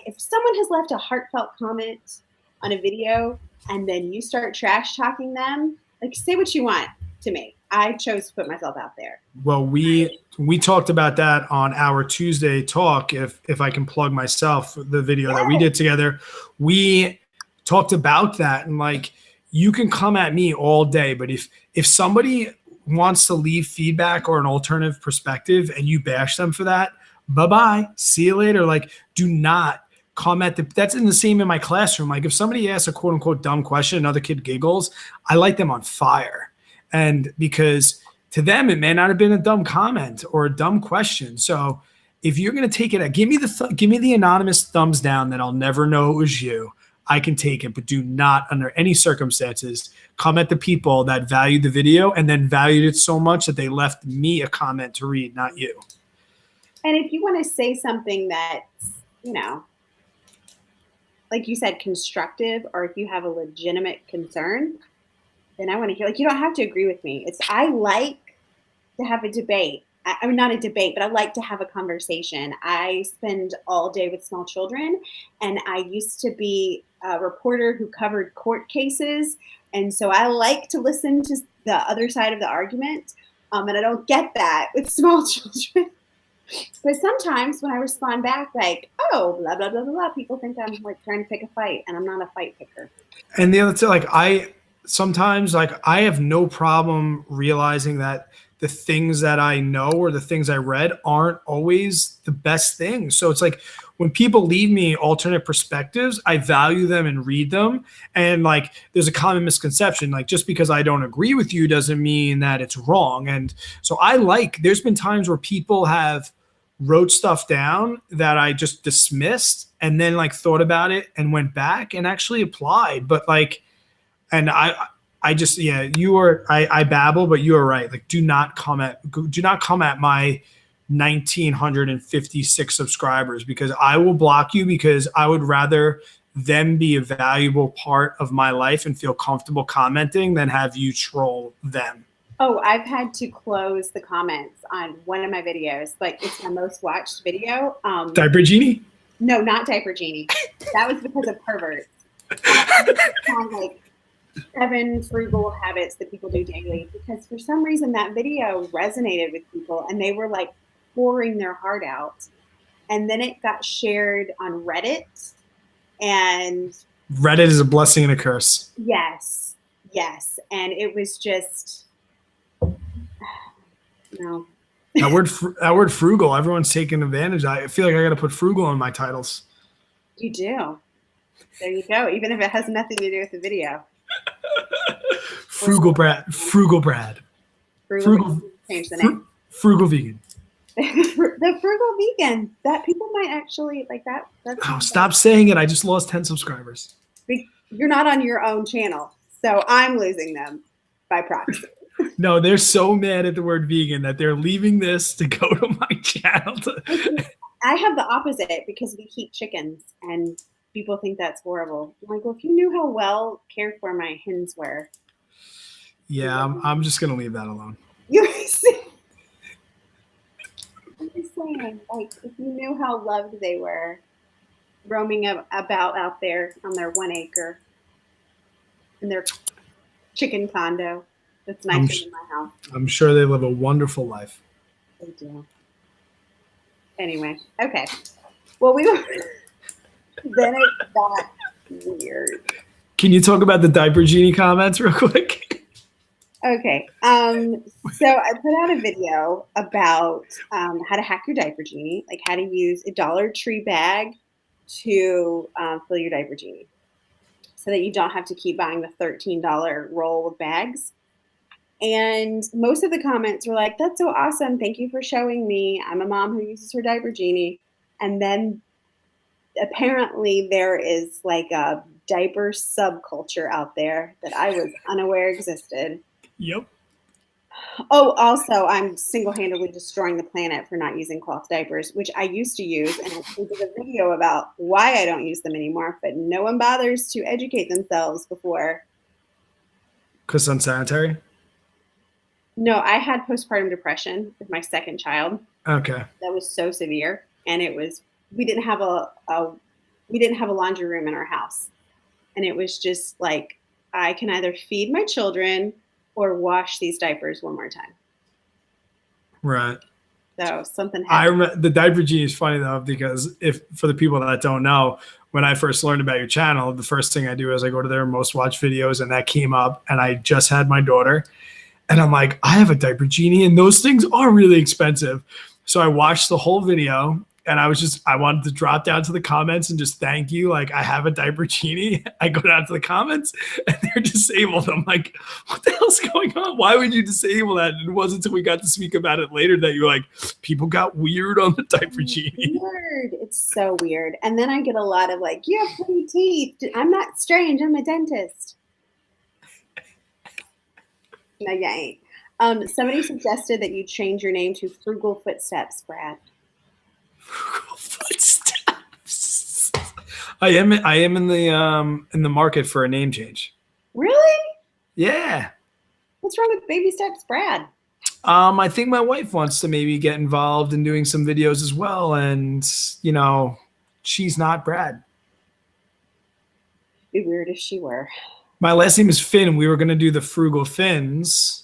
if someone has left a heartfelt comment on a video and then you start trash talking them, like say what you want to me. I chose to put myself out there. Well, we talked about that on our Tuesday talk. If I can plug myself, the video that we did together, we talked about that, and like you can come at me all day, but if somebody wants to leave feedback or an alternative perspective and you bash them for that, bye-bye, see you later. Like, do not comment. That's in the same in my classroom. Like if somebody asks a quote unquote dumb question, another kid giggles, I light them on fire. And because to them, it may not have been a dumb comment or a dumb question. So if you're going to take it, give me the anonymous thumbs down that I'll never know it was you. I can take it, but do not, under any circumstances, comment the people that valued the video and then valued it so much that they left me a comment to read, not you. And if you want to say something that's, like you said, constructive, or if you have a legitimate concern, then I want to hear. Like you don't have to agree with me. I like to have a debate. I mean, not a debate, but I like to have a conversation. I spend all day with small children, and I used to be a reporter who covered court cases. And so I like to listen to the other side of the argument. And I don't get that with small children. But sometimes when I respond back, like, oh, blah, blah, blah, blah, blah, people think I'm like trying to pick a fight, and I'm not a fight picker. And the other thing, like sometimes I have no problem realizing that the things that I know or the things I read aren't always the best things. So it's like when people leave me alternate perspectives, I value them and read them. And like there's a common misconception, like just because I don't agree with you doesn't mean that it's wrong. And so there's been times where people have wrote stuff down that I just dismissed and then like thought about it and went back and actually applied. But like, and I just, I babble, but you are right. Like, do not come at my 1,956 subscribers, because I will block you, because I would rather them be a valuable part of my life and feel comfortable commenting than have you troll them. Oh, I've had to close the comments on one of my videos. Like it's my most watched video. Diaper Genie? No, not Diaper Genie. That was because of perverts. Like 7 frugal habits that people do daily, because for some reason that video resonated with people and they were like pouring their heart out. And then it got shared on Reddit, and Reddit is a blessing and a curse. Yes. And it was just, no. That word frugal, everyone's taking advantage. I feel like I got to put frugal in my titles. You do. There you go. Even if it has nothing to do with the video. Frugal Brad. Frugal Change the name. Frugal vegan. The frugal vegan. That people might actually like that. Stop saying it. I just lost 10 subscribers. You're not on your own channel, so I'm losing them by proxy. No, they're so mad at the word vegan that they're leaving this to go to my channel. I have the opposite, because we keep chickens and people think that's horrible. I'm like, well, if you knew how well cared for my hens were. Yeah, I'm just going to leave that alone. I'm just saying, like, if you knew how loved they were, roaming about out there on their 1 acre in their chicken condo that's I'm nicer sh- than my house. I'm sure they live a wonderful life. They do. Anyway, okay. Well, we were, then it got weird. Can you talk about the diaper genie comments real quick? Okay. So I put out a video about how to hack your diaper genie, like how to use a Dollar Tree bag to fill your diaper genie, so that you don't have to keep buying the $13 roll of bags. And most of the comments were like, "That's so awesome! Thank you for showing me. I'm a mom who uses her diaper genie." And then apparently there is like a diaper subculture out there that I was unaware existed. Yep. Oh, also, I'm single-handedly destroying the planet for not using cloth diapers, which I used to use, and I did a video about why I don't use them anymore, but no one bothers to educate themselves before. Because unsanitary? No, I had postpartum depression with my second child. Okay. That was so severe, and it was we didn't have we didn't have a laundry room in our house, and it was just like I can either feed my children or wash these diapers one more time. Right. So something I happened. remember the diaper genie is funny though, because if for the people that don't know, when I first learned about your channel, the first thing I do is I go to their most watched videos, and that came up, and I just had my daughter, and I'm like, I have a diaper genie, and those things are really expensive. So I watched the whole video, and I wanted to drop down to the comments and just thank you. Like, I have a diaper genie. I go down to the comments, and they're disabled. I'm like, what the hell's going on? Why would you disable that? And it wasn't until we got to speak about it later that you're like, people got weird on the diaper genie. Weird. It's so weird. And then I get a lot of like, you have pretty teeth. I'm not strange. I'm a dentist. No, you ain't. Somebody suggested that you change your name to Frugal Footsteps, Brad. Footsteps. I am in the market for a name change. Really? Yeah. What's wrong with Baby Steps, Brad? I think my wife wants to maybe get involved in doing some videos as well, and she's not Brad. It'd be weird if she were. My last name is Finn. We were going to do the Frugal Finns,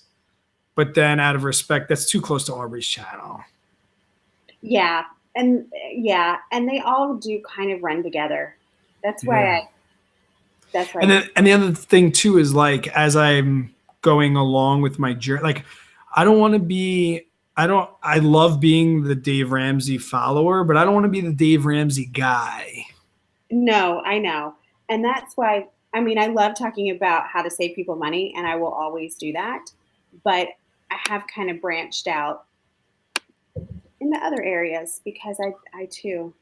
but then out of respect, that's too close to Aubrey's channel. Yeah, and they all do kind of run together. That's why Yeah. That's why. And the other thing too is, like, as I'm going along with my journey, like, I don't want to be. I love being the Dave Ramsey follower, but I don't want to be the Dave Ramsey guy. No, I know. And that's why, I mean, I love talking about how to save people money, and I will always do that. But I have kind of branched out in the other areas because I too.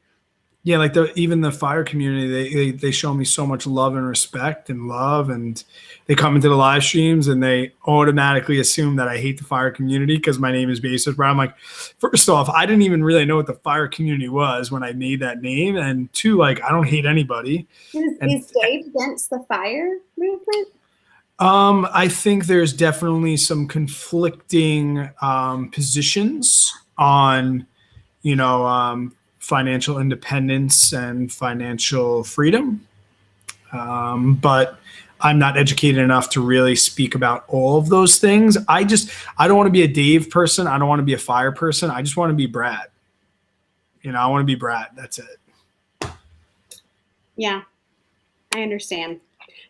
Yeah, like even the fire community, they show me so much love and respect and love, and they come into the live streams and they automatically assume that I hate the fire community because my name is Basis. But I'm like, first off, I didn't even really know what the fire community was when I made that name, and two, like, I don't hate anybody. Is Dave against the fire movement? I think there's definitely some conflicting positions on, financial independence and financial freedom. But I'm not educated enough to really speak about all of those things. I don't want to be a Dave person. I don't want to be a fire person. I just want to be Brad. I want to be Brad. That's it. Yeah, I understand.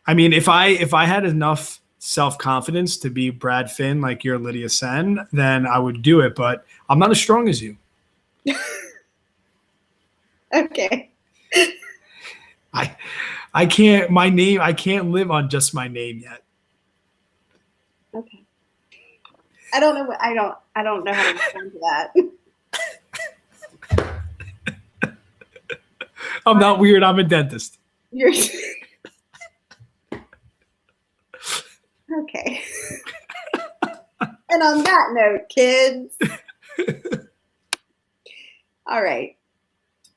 I mean, if I had enough self-confidence to be Brad Finn, like you're Lydia Senn, then I would do it. But I'm not as strong as you. Okay. I can't I can't live on just my name yet. Okay. I don't know how to respond to that. I'm not weird. I'm a dentist. You're okay. And on that note, kids. All right.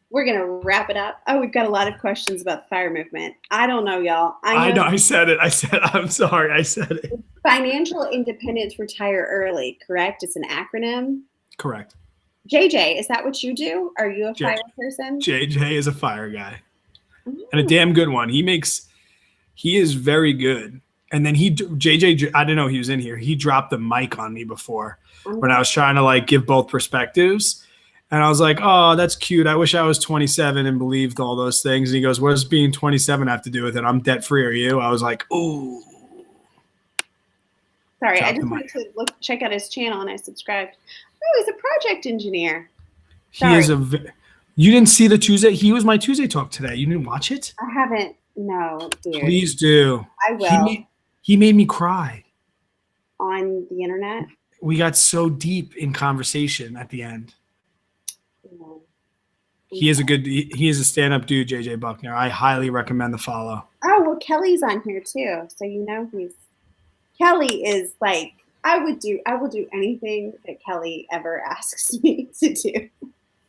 We're going to wrap it up. Oh, we've got a lot of questions about the fire movement. I don't know, y'all. I know. I said it. I'm sorry. I said it. Financial independence, retire early, correct? It's an acronym. Correct. JJ, is that what you do? Are you a fire person? JJ is a fire guy. and a damn good one. He is very good. And then JJ, I didn't know he was in here. He dropped the mic on me before when I was trying to like give both perspectives. And I was like, oh, that's cute. I wish I was 27 and believed all those things. And he goes, what does being 27 have to do with it? I'm debt free. Are you? I was like, ooh. Sorry, I just wanted to check out his channel and I subscribed. Oh, he's a project engineer. He is you didn't see the Tuesday? He was my Tuesday talk today. You didn't watch it? I haven't. No, dude. Please do. I will. He made me cry. On the internet? We got so deep in conversation at the end. No. He is a stand-up dude, JJ Buckner. I highly recommend the follow. Oh, well, Kelly's on here too. So Kelly is like, I will do anything that Kelly ever asks me to do.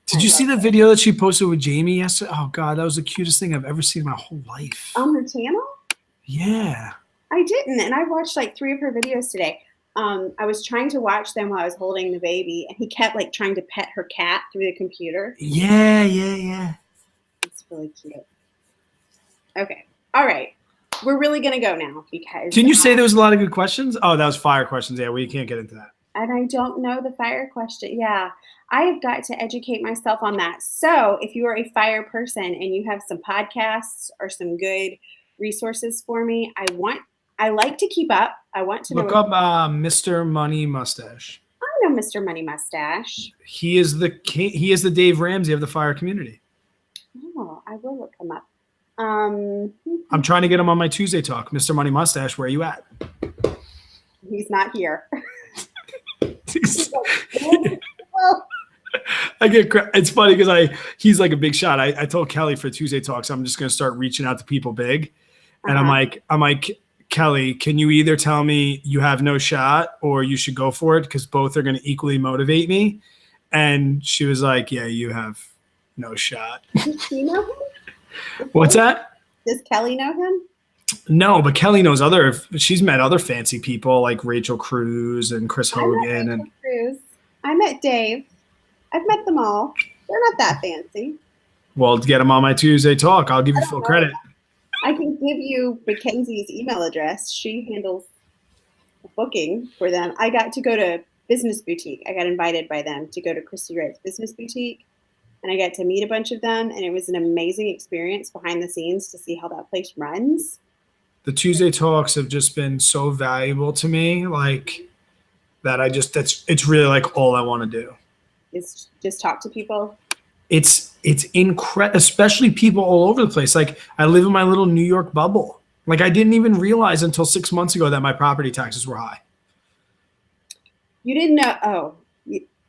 Did you see the video that she posted with Jamie yesterday? Oh God, that was the cutest thing I've ever seen in my whole life. On her channel? Yeah. I didn't, and I watched like 3 of her videos today. I was trying to watch them while I was holding the baby, and he kept like trying to pet her cat through the computer. Yeah. It's really cute. Okay. All right. We're really going to go now because. Didn't you say there was a lot of good questions? Oh, that was fire questions. Yeah, we can't get into that. And I don't know the fire question. Yeah, I have got to educate myself on that. So if you are a fire person and you have some podcasts or some good resources for me, I like to keep up. I want to look up Mr. Money Mustache. I know Mr. Money Mustache. He is the Dave Ramsey of the fire community. Oh, I will look him up. I'm trying to get him on my Tuesday talk. Mr. Money Mustache, where are you at? He's not here. It's funny because he's like a big shot. I told Kelly for Tuesday talks, I'm just going to start reaching out to people big. And I'm like, Kelly, can you either tell me you have no shot or you should go for it? Because both are going to equally motivate me. And she was like, yeah, you have no shot. Does she know him? What's that? Does Kelly know him? No, but Kelly knows she's met other fancy people like Rachel Cruz and Chris Hogan. I met Dave. I've met them all. They're not that fancy. Well, to get them on my Tuesday talk, I'll give you full credit. I can give you Mackenzie's email address. She handles booking for them. I got to go to Business Boutique. I got invited by them to go to Christy Wright's Business Boutique. And I got to meet a bunch of them. And it was an amazing experience behind the scenes to see how that place runs. The Tuesday talks have just been so valuable to me. Like that it's really like all I want to do. Is just talk to people. It's incredible, especially people all over the place. Like I live in my little New York bubble. Like I didn't even realize until 6 months ago that my property taxes were high. You didn't know? Oh,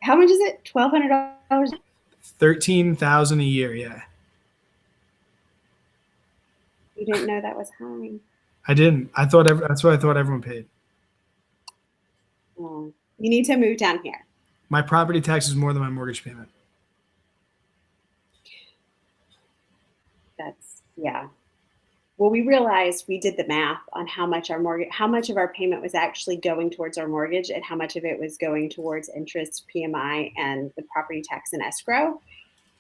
how much is it? $1,200. $13,000 a year. Yeah. You didn't know that was high. I didn't. That's what I thought everyone paid. Oh, you need to move down here. My property tax is more than my mortgage payment. Yeah. Well, we realized we did the math on how much of our payment was actually going towards our mortgage and how much of it was going towards interest, PMI, and the property tax and escrow.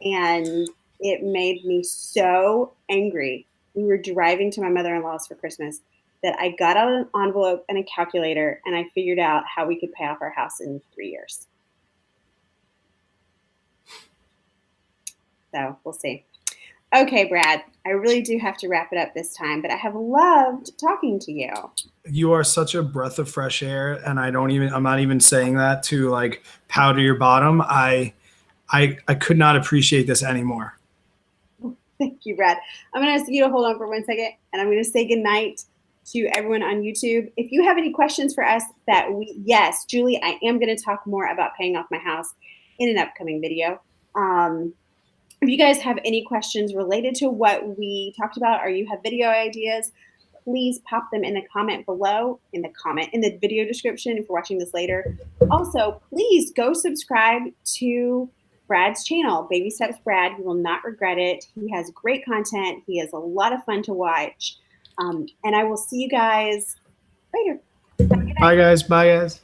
And it made me so angry. We were driving to my mother-in-law's for Christmas that I got out an envelope and a calculator and I figured out how we could pay off our house in 3 years. So we'll see. Okay, Brad, I really do have to wrap it up this time, but I have loved talking to you. You are such a breath of fresh air, and I'm not even saying that to like powder your bottom. I could not appreciate this anymore. Thank you, Brad. I'm going to ask you to hold on for 1 second, and I'm going to say goodnight to everyone on YouTube. If you have any questions for us yes, Julie, I am going to talk more about paying off my house in an upcoming video. If you guys have any questions related to what we talked about or you have video ideas, please pop them in the comment below, in the video description if you're watching this later. Also, please go subscribe to Brad's channel, Baby Steps Brad. You will not regret it. He has great content. He is a lot of fun to watch. And I will see you guys later. Bye, guys. Bye, guys.